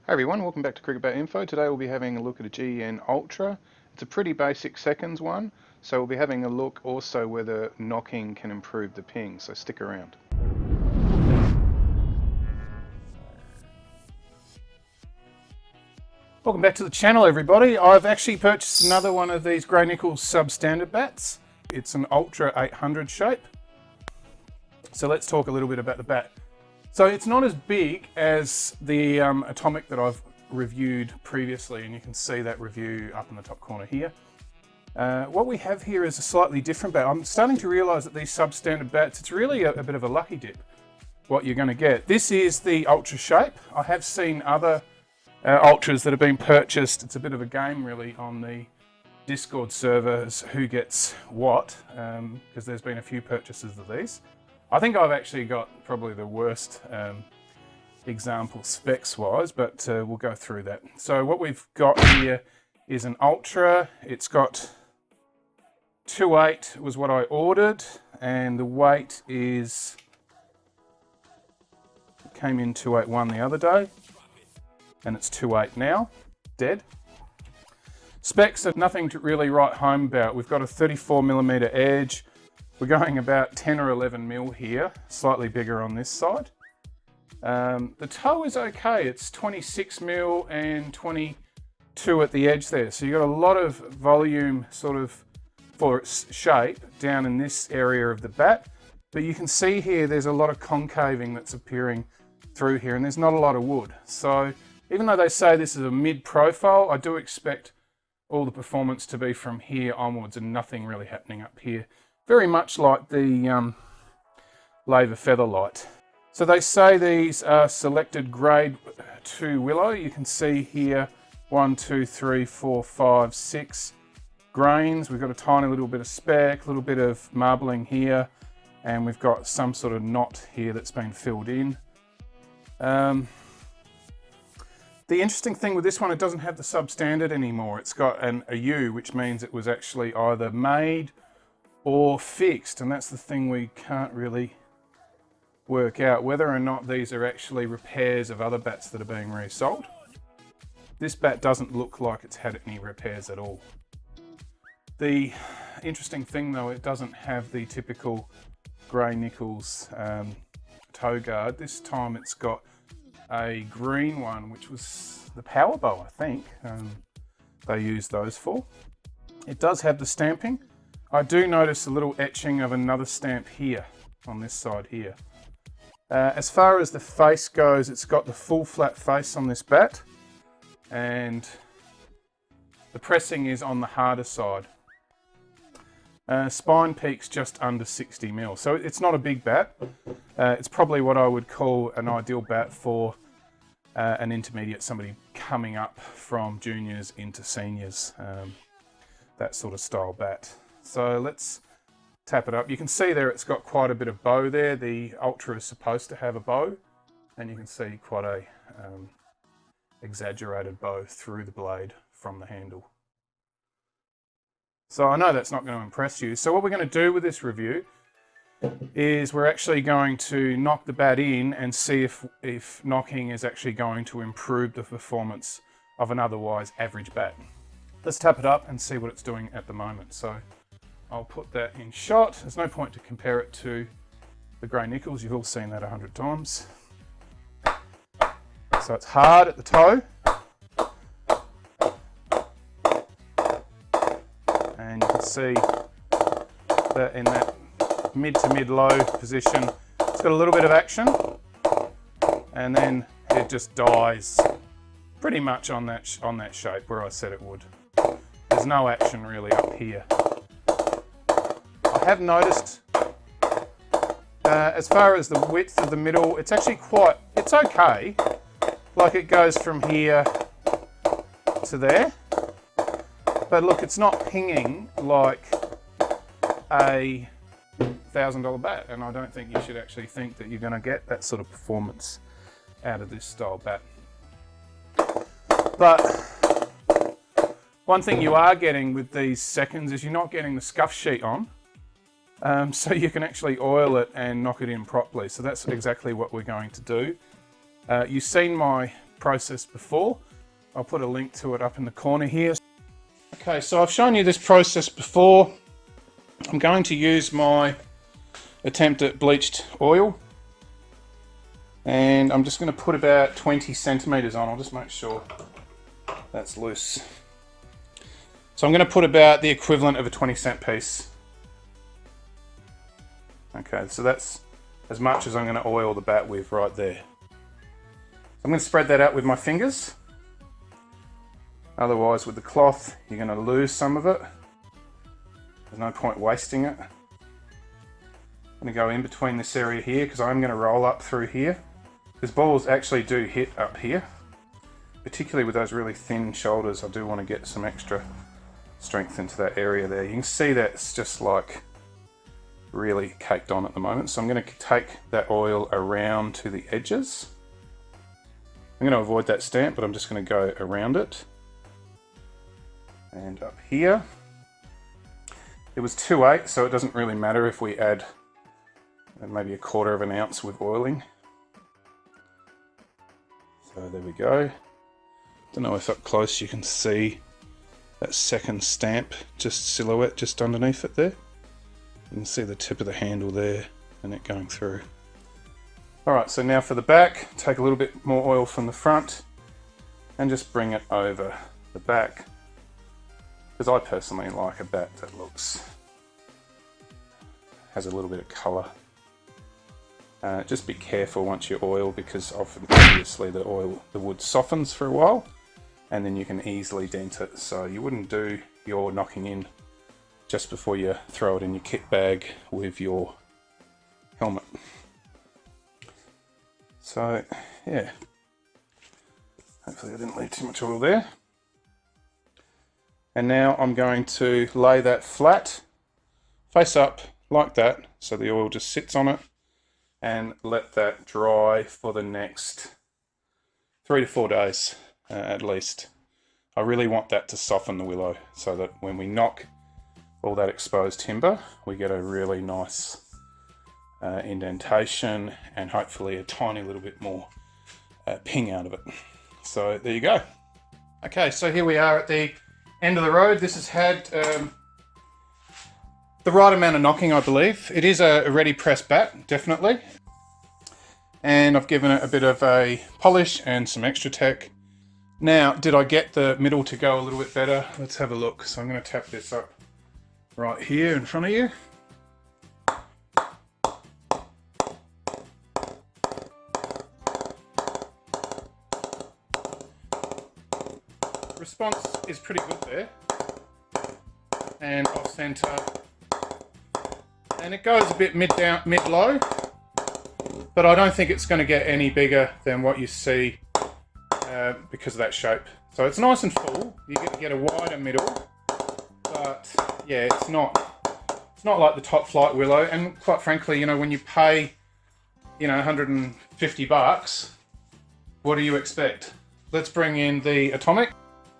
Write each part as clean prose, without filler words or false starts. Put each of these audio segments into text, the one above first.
Hi everyone, welcome back to CricketBatInfo. Today we'll be having a look at a GN Ultra. It's a pretty basic seconds one, so we'll be having a look also whether knocking can improve the ping, so stick around. Welcome back to the channel everybody. I've actually purchased another one of these gray-nicolls substandard bats. It's an Ultra 800 shape. So let's talk a little bit about the bat. So it's not as big as the Atomic that I've reviewed previously, and you can see that review up in the top corner here. What we have here is a slightly different bat. I'm starting to realise that these substandard bats, it's really a bit of a lucky dip what you're going to get. This is the Ultra shape. I have seen other Ultras that have been purchased. It's a bit of a game really on the Discord servers who gets what, because there's been a few purchases of these. I think I've actually got probably the worst example specs wise, but we'll go through that. So what we've got here is an Ultra. It's got 2.8 was what I ordered, and the weight is, it came in 2.81 the other day, and it's 2.8 now, dead. Specs are nothing to really write home about. We've got a 34mm edge. We're going about 10 or 11 mil here, slightly bigger on this side. The toe is okay, it's 26 mil and 22 at the edge there. So you've got a lot of volume sort of for its shape down in this area of the bat. But you can see here there's a lot of concaving that's appearing through here, and there's not a lot of wood. So even though they say this is a mid-profile, I do expect all the performance to be from here onwards and nothing really happening up here. Very much like the Laver Featherlight. So they say these are selected grade 2 willow. You can see here 1, 2, 3, 4, 5, 6 grains. We've got a tiny little bit of speck, a little bit of marbling here, and we've got some sort of knot here that's been filled in. The interesting thing with this one, it doesn't have the substandard anymore. It's got a U, which means it was actually either made or fixed, and that's the thing we can't really work out, whether or not these are actually repairs of other bats that are being resold. This bat doesn't look like it's had any repairs at all. The interesting thing though, it doesn't have the typical gray-nicolls toe guard. This time it's got a green one, which was the power bow, I think. They use those for. It does have the stamping. I do notice a little etching of another stamp here on this side here. As far as the face goes, it's got the full flat face on this bat, and the pressing is on the harder side. Spine peak's just under 60 mil, so it's not a big bat. It's probably what I would call an ideal bat for an intermediate, somebody coming up from juniors into seniors, that sort of style bat. So let's tap it up. You can see there it's got quite a bit of bow there. The Ultra is supposed to have a bow, and you can see quite a exaggerated bow through the blade from the handle. So I know that's not going to impress you. So what we're going to do with this review is we're actually going to knock the bat in and see if knocking is actually going to improve the performance of an otherwise average bat. Let's tap it up and see what it's doing at the moment. So I'll put that in shot. There's no point to compare it to the gray-nicolls. You've all seen that 100 times. So it's hard at the toe. And you can see that in that mid to mid-low position, it's got a little bit of action, and then it just dies pretty much on that shape where I said it would. There's no action really up here. I have noticed, as far as the width of the middle, it's actually it's okay. Like it goes from here to there. But look, it's not pinging like a $1,000 bat, and I don't think you should actually think that you're going to get that sort of performance out of this style bat. But one thing you are getting with these seconds is you're not getting the scuff sheet on. So you can actually oil it and knock it in properly. So that's exactly what we're going to do. You've seen my process before. I'll put a link to it up in the corner here. Okay, so I've shown you this process before. I'm going to use my attempt at bleached oil. And I'm just going to put about 20 centimeters on. I'll just make sure that's loose. So I'm going to put about the equivalent of a 20-cent piece. Okay, so that's as much as I'm going to oil the bat with right there. I'm going to spread that out with my fingers. Otherwise, with the cloth, you're going to lose some of it. There's no point wasting it. I'm going to go in between this area here because I'm going to roll up through here. Because balls actually do hit up here. Particularly with those really thin shoulders, I do want to get some extra strength into that area there. You can see that it's just like really caked on at the moment. So I'm going to take that oil around to the edges. I'm going to avoid that stamp, but I'm just going to go around it. And up here. It was 2/8, so it doesn't really matter if we add maybe 1/4 of an ounce with oiling. So there we go. Don't know if up close you can see that second stamp, just silhouette just underneath it there. You can see the tip of the handle there and it going through. Alright, so now for the back, take a little bit more oil from the front and just bring it over the back. Because I personally like a bat that has a little bit of colour. Just be careful once you oil, because obviously the wood softens for a while and then you can easily dent it. So you wouldn't do your knocking in just before you throw it in your kit bag with your helmet. So yeah, hopefully I didn't leave too much oil there. And now I'm going to lay that flat, face up like that, so the oil just sits on it, and let that dry for the next 3 to 4 days at least. I really want that to soften the willow so that when we knock all that exposed timber, we get a really nice indentation and hopefully a tiny little bit more ping out of it. So there you go. Okay, so here we are at the end of the road. This has had the right amount of knocking, I believe. It is a ready press bat, definitely. And I've given it a bit of a polish and some extra tech. Now, did I get the middle to go a little bit better? Let's have a look. So I'm going to tap this up right here in front of you. Response is pretty good there. And off center. And it goes a bit mid-low, but I don't think it's going to get any bigger than what you see because of that shape. So it's nice and full. You get a wider middle, but yeah, it's not like the top flight willow. And quite frankly, you know, when you pay, you know, 150 bucks, what do you expect? Let's bring in the Atomic.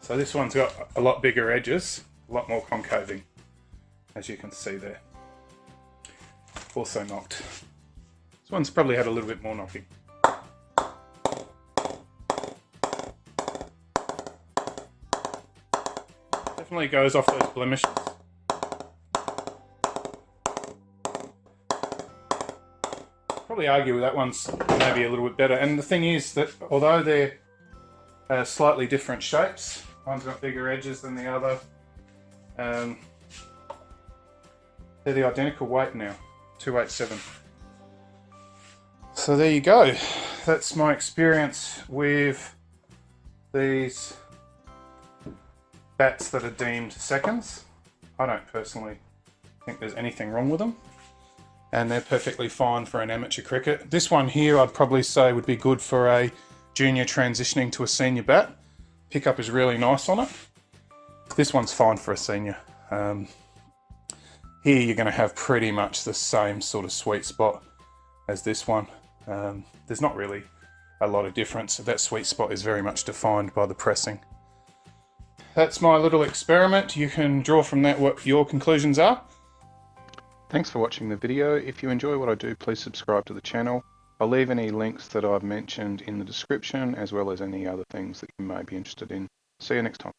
So this one's got a lot bigger edges, a lot more concaving, as you can see there. Also knocked. This one's probably had a little bit more knocking. Definitely goes off those blemishes. Probably argue that one's maybe a little bit better. And the thing is that although they're slightly different shapes, one's got bigger edges than the other, they're the identical weight now. 287. So there you go. That's my experience with these bats that are deemed seconds. I don't personally think there's anything wrong with them, and they're perfectly fine for an amateur cricket. This one here I'd probably say would be good for a junior transitioning to a senior bat. Pickup is really nice on it. This one's fine for a senior. Here you're going to have pretty much the same sort of sweet spot as this one. There's not really a lot of difference. That sweet spot is very much defined by the pressing. That's my little experiment. You can draw from that what your conclusions are. Thanks for watching the video. If you enjoy what I do, please subscribe to the channel. I'll leave any links that I've mentioned in the description, as well as any other things that you may be interested in. See you next time.